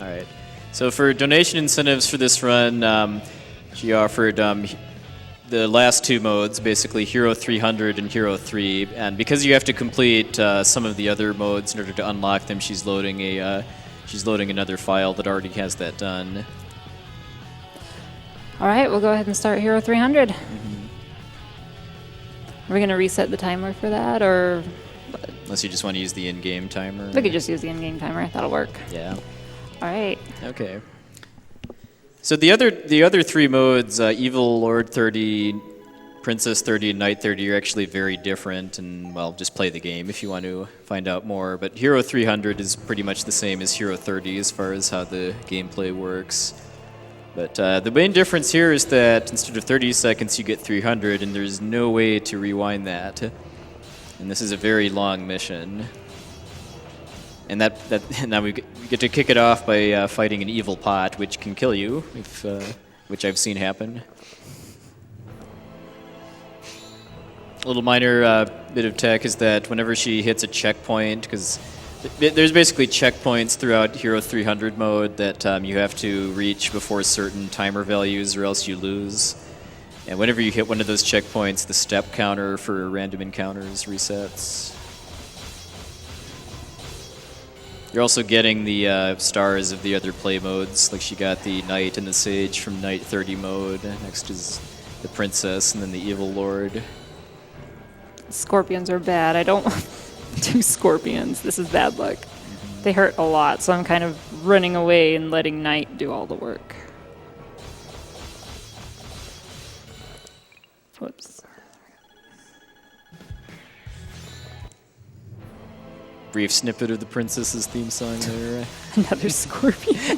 All right. So for donation incentives for this run, she offered the last two modes, basically Hero 300 and Hero 3, and because you have to complete some of the other modes in order to unlock them, she's loading another file that already has that done. All right, we'll go ahead and start Hero 300. Are we going to reset the timer for that, or? Unless you just want to use the in-game timer. We could just use the in-game timer. That'll work. Yeah. All right. Okay. So the other three modes, Evil Lord 30, Princess 30, and Knight 30, are actually very different, and, well, just play the game if you want to find out more. But Hero 300 is pretty much the same as Hero 30 as far as how the gameplay works. But the main difference here is that instead of 30 seconds, you get 300, and there's no way to rewind that. And this is a very long mission. And now we get to kick it off by fighting an evil pot, which can kill you, which I've seen happen. A little minor bit of tech is that whenever she hits a checkpoint, because there's basically checkpoints throughout Hero 300 mode that you have to reach before certain timer values or else you lose. And whenever you hit one of those checkpoints, the step counter for random encounters resets. You're also getting the stars of the other play modes, like she got the Knight and the Sage from Knight 30 mode. Next is the Princess, and then the Evil Lord. Scorpions are bad. I don't do scorpions. This is bad luck. They hurt a lot, so I'm kind of running away and letting Knight do all the work. Whoops. Brief snippet of the Princess's theme song there. Another scorpion.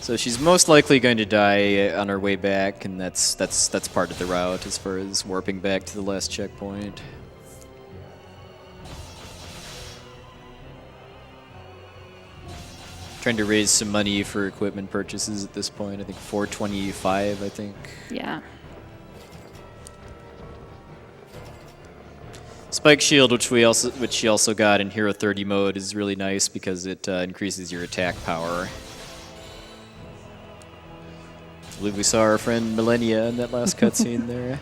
So she's most likely going to die on her way back, and that's part of the route as far as warping back to the last checkpoint. Trying to raise some money for equipment purchases at this point. I think 425, I think. Yeah. Spike Shield, which she also got in Hero 30 mode, is really nice because it increases your attack power. I believe we saw our friend Millennia in that last cutscene there.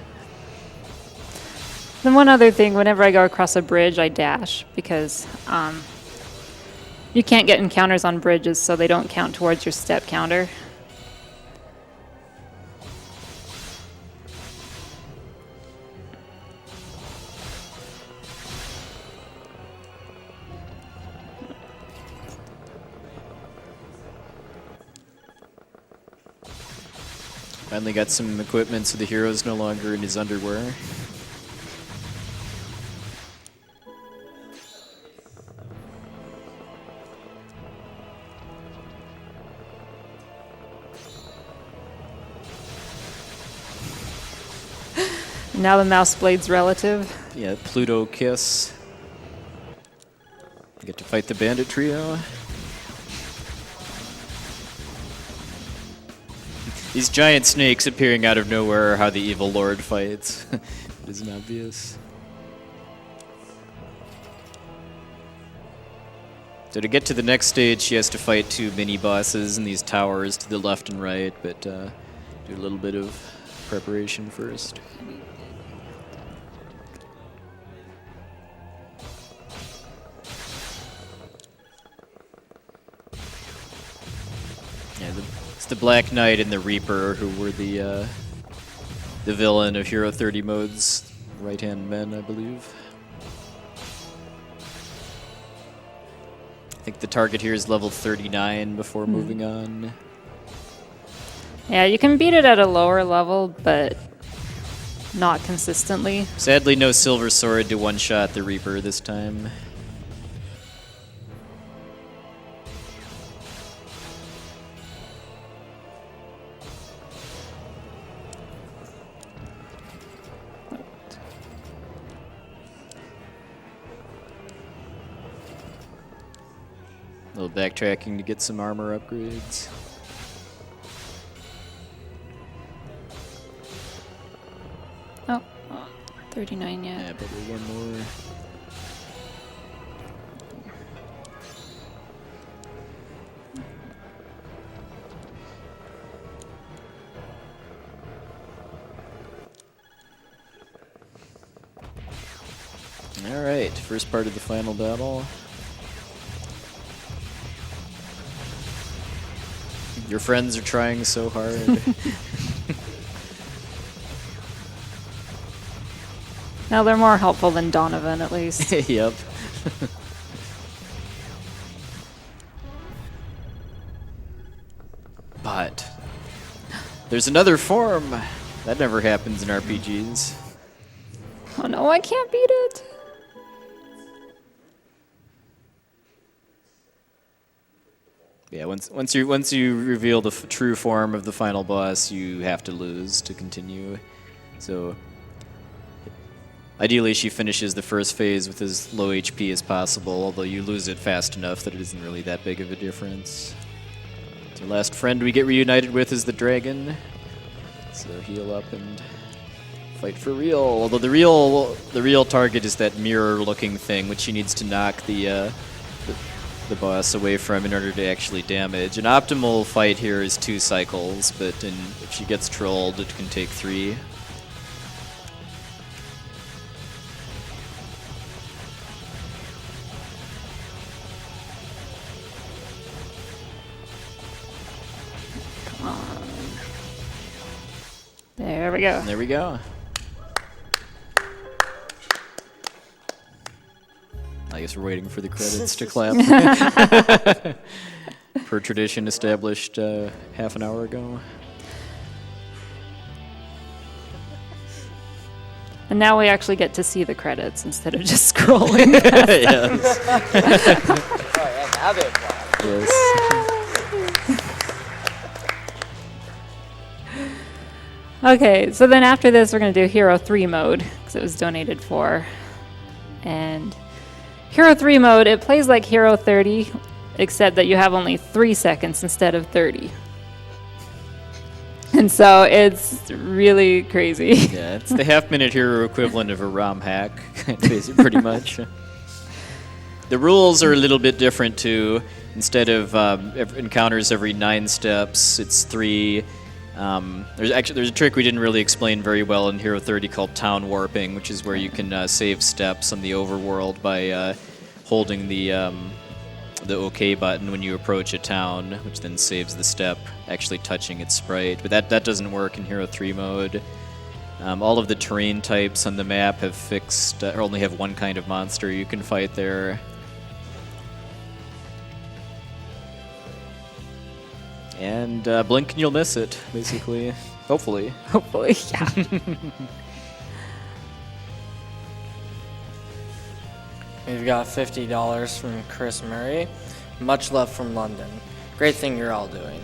Then one other thing, whenever I go across a bridge, I dash because you can't get encounters on bridges, so they don't count towards your step counter. Finally got some equipment so the hero's no longer in his underwear. Now the mouse blade's relative. Yeah, Pluto Kiss. You get to fight the bandit trio. These giant snakes appearing out of nowhere are how the Evil Lord fights. It isn't obvious. So to get to the next stage, she has to fight two mini-bosses in these towers to the left and right, but do a little bit of preparation first. Yeah, it's the Black Knight and the Reaper who were the villain of Hero 30 mode's right-hand men, I believe. I think the target here is level 39 before moving on. Yeah, you can beat it at a lower level, but not consistently. Sadly, no Silver Sword to one-shot the Reaper this time. A little backtracking to get some armor upgrades. Oh, 39 yet. Yeah, probably one more. All right, first part of the final battle. Your friends are trying so hard. Now they're more helpful than Donovan, at least. Yep. But there's another form. That never happens in RPGs. Oh no, I can't beat it. Yeah, once you reveal the true form of the final boss, you have to lose to continue. So ideally, she finishes the first phase with as low HP as possible, although you lose it fast enough that it isn't really that big of a difference. The last friend we get reunited with is the dragon. So heal up and fight for real. Although the real target is that mirror-looking thing, which she needs to knock the boss away from in order to actually damage. An optimal fight here is 2 cycles, but if she gets trolled, it can take 3. There we go. There we go. I guess we're waiting for the credits to clap. Per tradition established half an hour ago. And now we actually get to see the credits instead of just scrolling. Yes. Oh, yeah, now they apply. Yes. Okay, so then after this, we're going to do Hero 3 mode, because it was donated for. And Hero 3 mode, it plays like Hero 30, except that you have only 3 seconds instead of 30. And so it's really crazy. Yeah, it's the half-minute hero equivalent of a ROM hack, basically, pretty much. The rules are a little bit different too. Instead of encounters every 9 steps, it's 3. There's a trick we didn't really explain very well in Hero 30 called town warping, which is where you can save steps on the overworld by holding the OK button when you approach a town, which then saves the step actually touching its sprite. But that doesn't work in Hero 3 mode. All of the terrain types on the map have fixed, or only have one kind of monster you can fight there. And blink and you'll miss it, basically. Hopefully. Hopefully, yeah. We've got $50 from Chris Murray. Much love from London. Great thing you're all doing.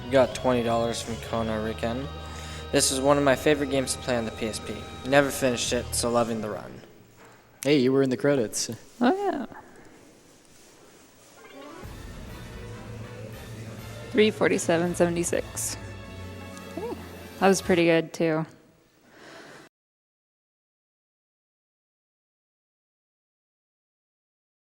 We got $20 from Kona Riken. This is one of my favorite games to play on the PSP. Never finished it, so loving the run. Hey, you were in the credits. Oh, yeah. 347.76. That was pretty good, too.